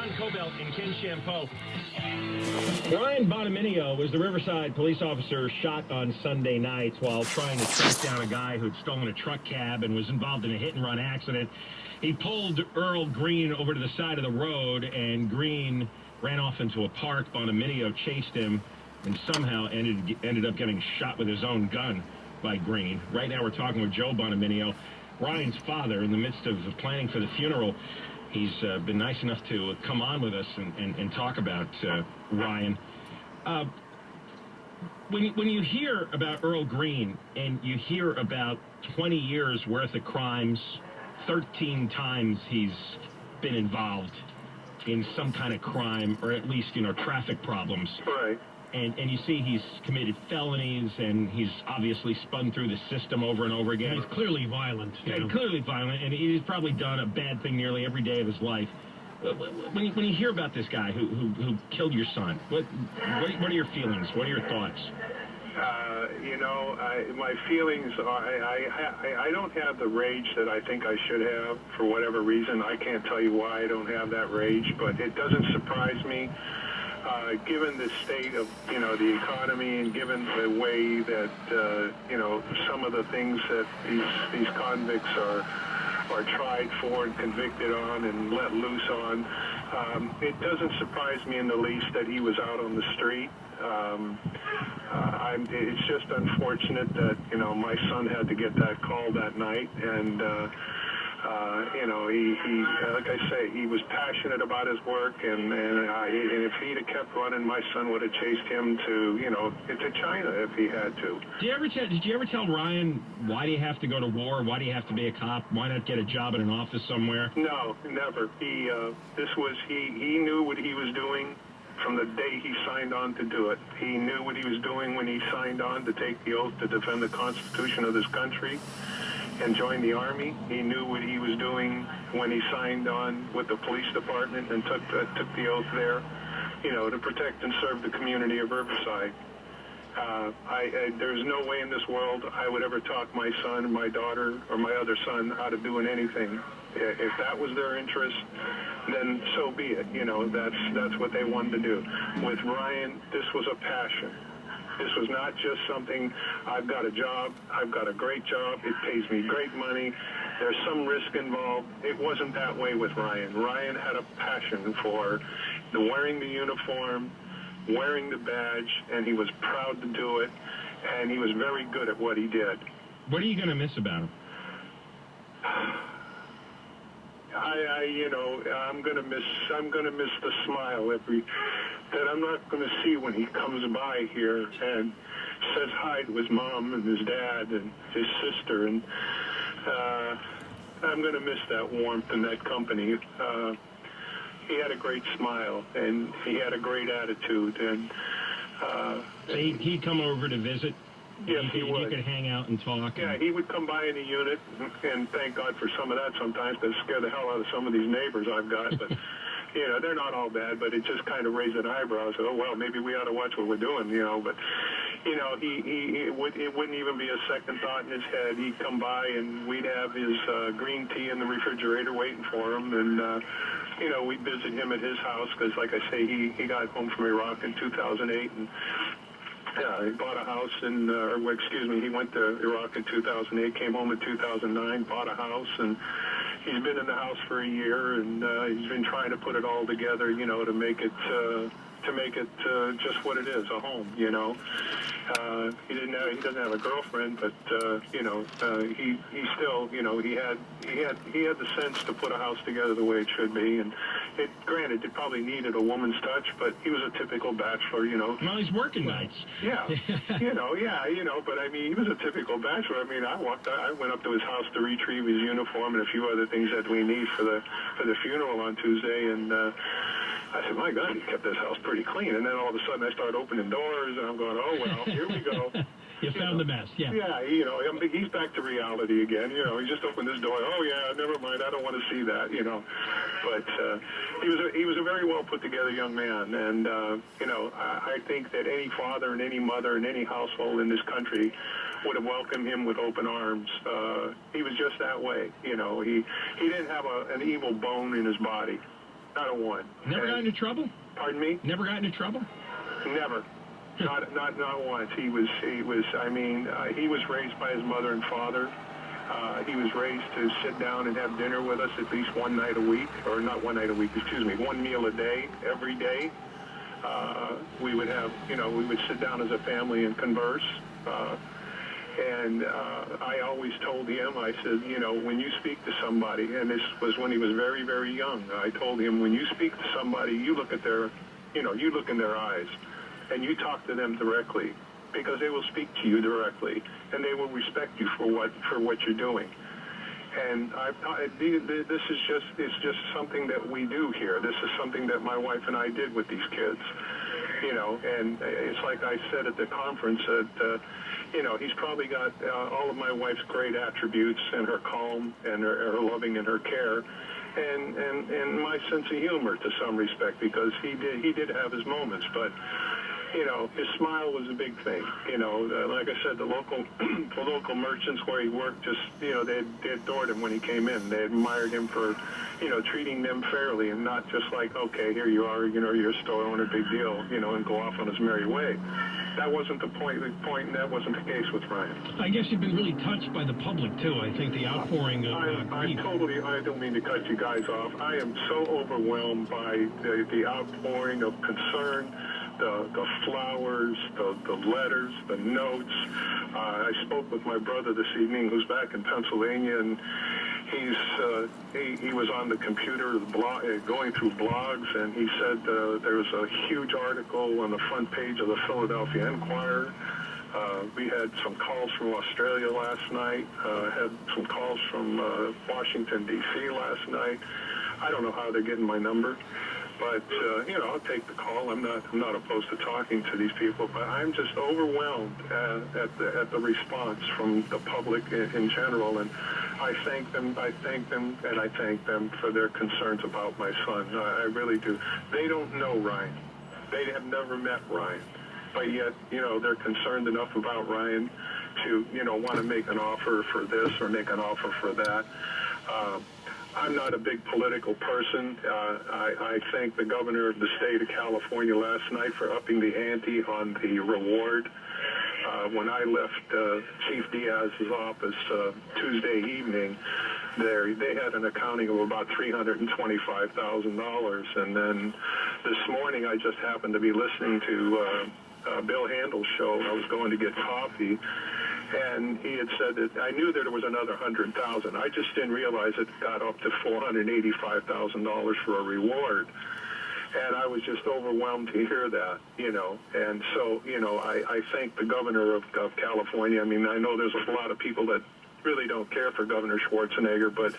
John Cobelt and Ken Champeau. Ryan Bonaminio was the Riverside police officer shot on Sunday night while trying to track down a guy who'd stolen a truck cab and was involved in a hit-and-run accident. He pulled Earl Green over to the side of the road, and Green ran off into a park. Bonaminio chased him and somehow ended up getting shot with his own gun by Green. Right now we're talking with Joe Bonaminio, Ryan's father, in the midst of planning for the funeral. He's been nice enough to come on with us and talk about Ryan. When you hear about Earl Green and you hear about 20 years worth of crimes, 13 times he's been involved in some kind of crime, or at least, traffic problems. Right. And you see he's committed felonies, and he's obviously spun through the system over and over again. He's clearly violent. Yeah, clearly violent, and he's probably done a bad thing nearly every day of his life. When you hear about this guy who killed your son, what are your feelings? What are your thoughts? My feelings are I don't have the rage that I think I should have for whatever reason. I can't tell you why I don't have that rage, but it doesn't surprise me. Given the state of, the economy, and given the way that, some of the things that these convicts are tried for and convicted on and let loose on, it doesn't surprise me in the least that he was out on the street. It's just unfortunate that, my son had to get that call that night, and he like I say, he was passionate about his work, and if he'd have kept running, my son would have chased him to China if he had to. Did you ever tell Ryan, why do you have to go to war? Why do you have to be a cop? Why not get a job in an office somewhere? No, never. He knew what he was doing from the day he signed on to do it. He knew what he was doing when he signed on to take the oath to defend the Constitution of this country and join the Army. He knew what he was doing when he signed on with the police department and took the oath there, to protect and serve the community of Riverside. There's no way in this world I would ever talk my son, my daughter, or my other son out of doing anything. If that was their interest, then so be it. That's what they wanted to do. With Ryan, this was a passion. This was not just something, I've got a job, I've got a great job, it pays me great money, there's some risk involved. It wasn't that way with Ryan. Ryan had a passion for wearing the uniform, wearing the badge, and he was proud to do it, and he was very good at what he did. What are you going to miss about him? I'm gonna miss the smile that I'm not gonna see when he comes by here and says hi to his mom and his dad and his sister, and I'm gonna miss that warmth and that company. He had a great smile, and he had a great attitude, and so he'd come over to visit. Yes, he would. You could hang out and talk. Yeah, he would come by in the unit, and thank God for some of that sometimes, to scare the hell out of some of these neighbors I've got. But, they're not all bad, but it just kind of raised an eyebrow. So, oh, well, maybe we ought to watch what we're doing, But, it wouldn't even be a second thought in his head. He'd come by, and we'd have his green tea in the refrigerator waiting for him, and, we'd visit him at his house because, like I say, he got home from Iraq in 2008, and he bought a house he went to Iraq in 2008, came home in 2009, bought a house, and he's been in the house for a year, and he's been trying to put it all together, to make it just what it is, a home, He doesn't have a girlfriend, but he still, he had the sense to put a house together the way it should be, and granted, it probably needed a woman's touch, but he was a typical bachelor, Well, he's working nights. Yeah, but I mean, he was a typical bachelor. I mean, I went up to his house to retrieve his uniform and a few other things that we need for the funeral on Tuesday, and I said, my God, he kept this house pretty clean. And then all of a sudden I start opening doors, and I'm going, oh, well, here we go. You found the mess, yeah. Yeah, he's back to reality again. He just opened this door. Oh, yeah, never mind. I don't want to see that, But he was a very well put together young man. And, I think that any father and any mother in any household in this country would have welcomed him with open arms. He was just that way. He didn't have an evil bone in his body. Not a one. Never got into trouble? Pardon me? Never got into trouble? Never. Not once. He was raised by his mother and father. He was raised to sit down and have dinner with us at least one night a week, or not one night a week, excuse me, one meal a day, every day. We would have, we would sit down as a family and converse. And I always told him, I said, when you speak to somebody, and this was when he was very, very young, I told him, when you speak to somebody, you look at their, you look in their eyes, and you talk to them directly, because they will speak to you directly, and they will respect you for what you're doing. And this is just something that we do here. This is something that my wife and I did with these kids, and it's like I said at the conference that, he's probably got all of my wife's great attributes, and her calm and her loving and her care, and my sense of humor to some respect, because he did have his moments, but his smile was a big thing. Like I said, the local merchants where he worked just, they adored him when he came in. They admired him for, treating them fairly, and not just like, okay, here you are, you're a store owner, big deal, and go off on his merry way. That wasn't the point, and that wasn't the case with Ryan. I guess you've been really touched by the public, too. I think the outpouring of grief. I don't mean to cut you guys off. I am so overwhelmed by the outpouring of concern, the flowers, the letters, the notes. I spoke with my brother this evening, who's back in Pennsylvania, and he was on the computer going through blogs, and he said there was a huge article on the front page of the Philadelphia Inquirer. We had some calls from Australia last night, had some calls from Washington, D.C. last night. I don't know how they're getting my number, but I'll take the call. I'm not opposed to talking to these people, but I'm just overwhelmed at the response from the public in general, and I thank them, and I thank them for their concerns about my son. I really do. They don't know Ryan. They have never met Ryan, but yet, they're concerned enough about Ryan to, want to make an offer for this or make an offer for that. I'm not a big political person. I thank the governor of the state of California last night for upping the ante on the reward. When I left Chief Diaz's office Tuesday evening, they had an accounting of about $325,000. And then this morning, I just happened to be listening to Bill Handel's show. I was going to get coffee, and he had said that I knew that there was another $100,000. I just didn't realize it got up to $485,000 for a reward. And I was just overwhelmed to hear that, And so, I thank the governor of California. I mean, I know there's a lot of people that really don't care for Governor Schwarzenegger, but,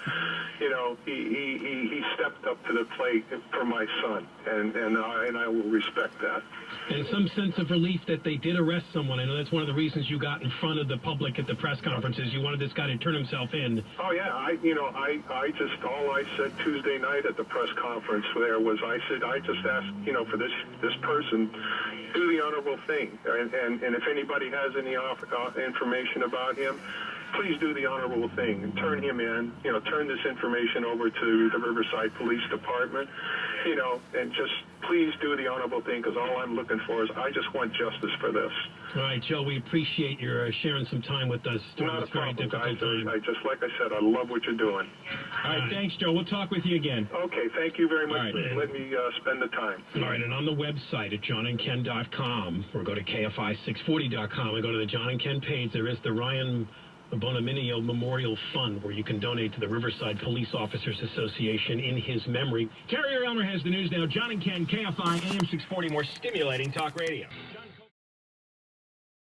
he stepped up to the plate for my son, and I will respect that. And some sense of relief that they did arrest someone. I know that's one of the reasons you got in front of the public at the press conferences. You wanted this guy to turn himself in. Oh yeah, all I said Tuesday night at the press conference there was I just asked, for this person, do the honorable thing, and if anybody has any information about him, please do the honorable thing and turn him in, turn this information over to the Riverside Police Department, and just please do the honorable thing, because all I'm looking for is I just want justice for this. All right, Joe, we appreciate your sharing some time with us during this very difficult time. Like I said, I love what you're doing. All right, thanks, Joe. We'll talk with you again. Okay, thank you very much for letting me spend the time. All right, and on the website at johnandken.com, or go to KFI640.com and go to the John and Ken page. There is the Ryan Bonaminio Memorial Fund, where you can donate to the Riverside Police Officers Association in his memory. Carrier Elmer has the news now. John and Ken, KFI AM 640, more stimulating talk radio.